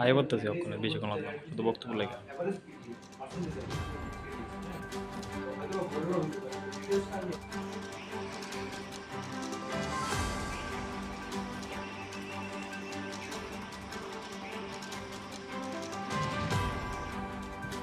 আয় করতেছি ওখানে বেশিক্ষণ লাগবে না, শুধু বক্তব্য লেখা।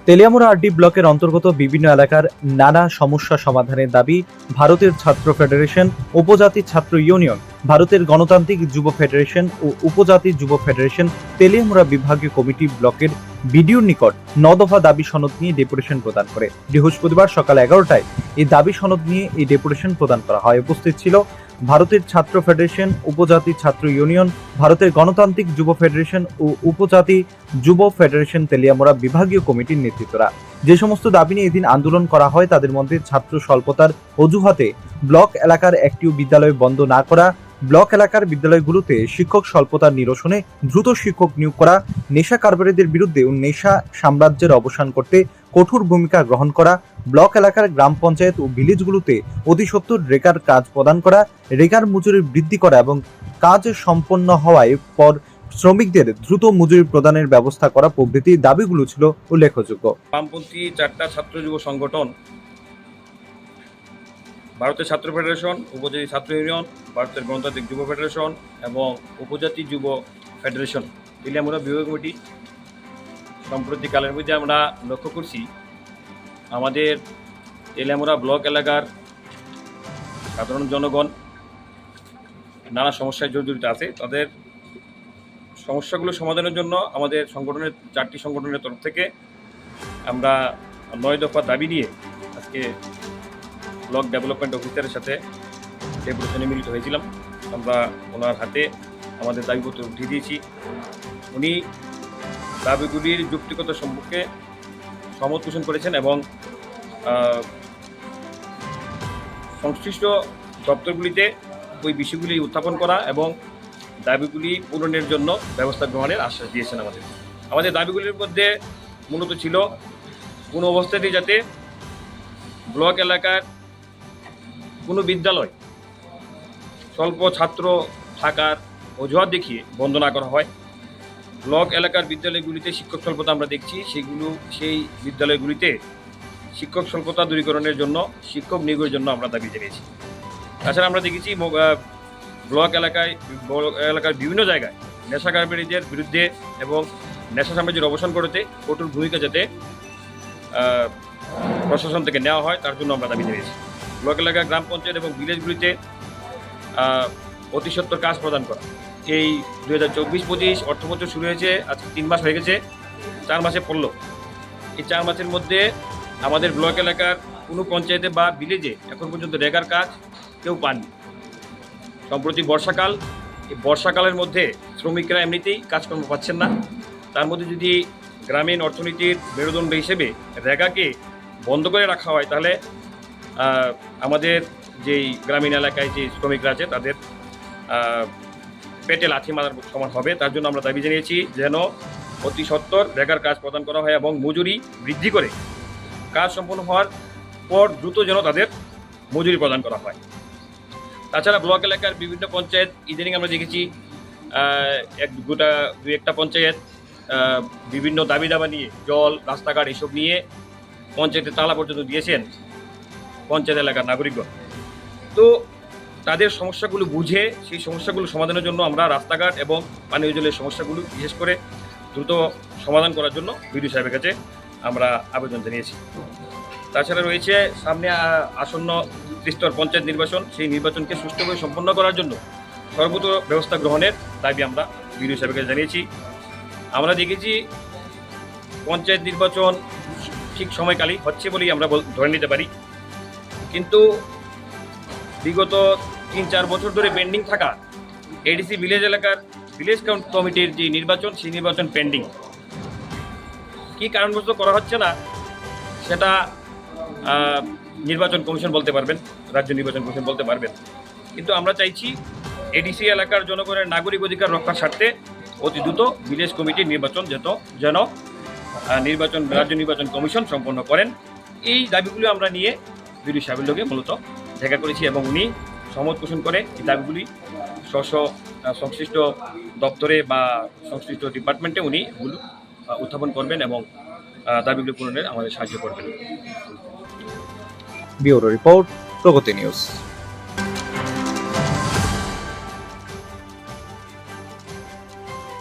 তেলিয়ামুড়া আরডি ব্লকের অন্তর্গত বিভিন্ন এলাকার নানা সমস্যা সমাধানের দাবি ভারতের ছাত্র ফেডারেশন, উপজাতি ছাত্র ইউনিয়ন, ভারতের গণতান্ত্রিক যুব ফেডারেশন ও উপজাতি যুব ফেডারেশন তেলিয়ামুড়া বিভাগীয় কমিটি ব্লকের বিডিওর নিকট 9 দফা দাবি সনদ নিয়ে ডেপুটেশন প্রদান করে। বৃহস্পতিবার সকাল 11টায় এই দাবি সনদ নিয়ে এই ডেপুটেশন প্রদান করা হয়। উপস্থিত ছিল ভারতের ছাত্র ফেডারেশন, উপজাতি ছাত্র ইউনিয়ন, ভারতের গণতান্ত্রিক যুব ফেডারেশন ও উপজাতি যুব ফেডারেশন তেলিয়ামুড়া বিভাগীয় কমিটির নেতৃত্বরা। যে সমস্ত দাবি নিয়ে এদিন আন্দোলন করা হয় তাদের মধ্যে ছাত্র স্বল্পতার অজুহাতে ব্লক এলাকার একটিও বিদ্যালয় বন্ধ না করা, ব্লক এলাকার বিদ্যালয়গুলোতে শিক্ষক স্বল্পতার নিরসনে দ্রুত শিক্ষক নিয়োগ করা, নেশা কারবারিদের বিরুদ্ধে ও নেশা সাম্রাজ্যের অবসান করতে কঠোর ভূমিকা গ্রহণ করা, ব্লক এলাকার গ্রাম পঞ্চায়েত ও ভিলেজগুলোতে অতি সত্বর রেগার কাজ প্রদান করা, রেগার মজুরি বৃদ্ধি করা এবং কাজ সম্পন্ন হওয়ায় পর শ্রমিকদের দ্রুত মজুরি প্রদানের ব্যবস্থা করা প্রভৃতি দাবিগুলো ছিল উল্লেখযোগ্য। বামপন্থী 4টা ছাত্র যুব সংগঠন, ভারতের ছাত্র ফেডারেশন, উপজাতি ছাত্র ইউনিয়ন, ভারতের গণতান্ত্রিক যুব ফেডারেশন এবং উপজাতি যুব ফেডারেশন তেলিয়ামুড়া বিভাগীয় কমিটি সম্প্রতিকালের মধ্যে আমরা লক্ষ্য করছি আমাদের তেলিয়ামুড়া ব্লক এলাকার সাধারণ জনগণ নানা সমস্যায় জর্জরিত আছে। তাদের সমস্যাগুলো সমাধানের জন্য আমাদের সংগঠনের 4টি সংগঠনের তরফ থেকে আমরা 9 দফা দাবি নিয়ে আজকে ব্লক ডেভেলপমেন্ট অফিসারের সাথে ডেপুটেশনে মিলিত হয়েছিলাম। আমরা ওনার হাতে আমাদের দাবিপত্র উঠিয়ে দিয়েছি। উনি দাবিগুলির যৌক্তিকতা সম্পর্কে সহমত পোষণ করেছেন এবং সংশ্লিষ্ট দপ্তরগুলিতে ওই বিষয়গুলি উত্থাপন করা এবং দাবিগুলি পূরণের জন্য ব্যবস্থা গ্রহণের আশ্বাস দিয়েছেন। আমাদের দাবিগুলির মধ্যে মূলত ছিল কোনো অবস্থাতেই যাতে ব্লক এলাকার কোনো বিদ্যালয় স্বল্প ছাত্র থাকার অজুহাত দেখিয়ে বন্ধ না করা হয়। ব্লক এলাকার বিদ্যালয়গুলিতে শিক্ষক স্বল্পতা আমরা দেখছি, সেই বিদ্যালয়গুলিতে শিক্ষক স্বল্পতা দূরীকরণের জন্য শিক্ষক নিয়োগের জন্য আমরা দাবি জানিয়েছি। তাছাড়া আমরা দেখেছি ব্লক এলাকার বিভিন্ন জায়গায় নেশা কারবারিদের বিরুদ্ধে এবং নেশা সাম্রাজ্যের অবসান করতে কঠোর ভূমিকা যাতে প্রশাসন থেকে নেওয়া হয় তার জন্য আমরা দাবি জানিয়েছি। ব্লক এলাকার গ্রাম পঞ্চায়েত এবং ভিলেজগুলিতে অতি সত্বর কাজ প্রদান করা। এই 2024-25 অর্থবছর শুরু হয়েছে, আজকে 3 মাস হয়ে গেছে, 4 মাসে পড়ল। এই 4 মাসের মধ্যে আমাদের ব্লক এলাকার কোনো পঞ্চায়েতে বা ভিলেজে এখন পর্যন্ত রেগার কাজ কেউ পাননি। সম্প্রতি বর্ষাকাল, এই বর্ষাকালের মধ্যে শ্রমিকরা এমনিতেই কাজকর্ম পাচ্ছেন না। তার মধ্যে যদি গ্রামীণ অর্থনীতির মেরুদণ্ড হিসেবে রেগাকে বন্ধ করে রাখা হয় তাহলে আমাদের যেই গ্রামীণ এলাকায় যে শ্রমিকরা আছে তাদের পেটে লাথি মারার সমান হবে। তার জন্য আমরা দাবি জানিয়েছি যেন অতি সত্বর রেগার কাজ প্রদান করা হয় এবং মজুরি বৃদ্ধি করে কাজ সম্পন্ন হওয়ার পর দ্রুত যেন তাদের মজুরি প্রদান করা হয়। তাছাড়া ব্লক এলাকার বিভিন্ন পঞ্চায়েত ইদানিং আমরা দেখেছি দু একটা পঞ্চায়েত বিভিন্ন দাবি দাবা নিয়ে জল, রাস্তাঘাট এসব নিয়ে পঞ্চায়েতের তালা পর্যন্ত দিয়েছেন পঞ্চায়েত এলাকার নাগরিকগণ। তো তাদের সমস্যাগুলো বুঝে সেই সমস্যাগুলো সমাধানের জন্য আমরা রাস্তাঘাট এবং পানীয় জলের সমস্যাগুলো বিশেষ করে দ্রুত সমাধান করার জন্য বিডিও সাহেবের কাছে আমরা আবেদন জানিয়েছি। তাছাড়া রয়েছে সামনে আসন্ন ত্রিস্তর পঞ্চায়েত নির্বাচন, সেই নির্বাচনকে সুষ্ঠুভাবে সম্পন্ন করার জন্য সর্বত ব্যবস্থা গ্রহণের দাবি আমরা বিডিও সাহেবের কাছে জানিয়েছি। আমরা দেখেছি পঞ্চায়েত নির্বাচন ঠিক সময়কালেই হচ্ছে বলেই আমরা ধরে নিতে পারি, কিন্তু বিগত 3-4 বছর ধরে পেন্ডিং থাকা এডিসি ভিলেজ এলাকার ভিলেজ কমিটির যে নির্বাচন, সেই নির্বাচন পেন্ডিং। কী কারণবশত করা হচ্ছে না সেটা নির্বাচন কমিশন বলতে পারবেন, রাজ্য নির্বাচন কমিশন বলতে পারবেন। কিন্তু আমরা চাইছি এডিসি এলাকার জনগণের নাগরিক অধিকার রক্ষার স্বার্থে অতি দ্রুত ভিলেজ কমিটির নির্বাচন যেন রাজ্য নির্বাচন কমিশন সম্পন্ন করেন। এই দাবিগুলো আমরা নিয়ে বিডিও সাহেবের লোকে মূলত দেখা করেছি এবং উনি সহমত পোষণ করে এই দাবিগুলি সংশ্লিষ্ট দপ্তরে বা সংশ্লিষ্ট ডিপার্টমেন্টে উনি এগুলো উত্থাপন করবেন এবং দাবিগুলো পূরণে আমাদের সাহায্য করবেন। ব্যুরো রিপোর্ট, প্রগতি নিউজ।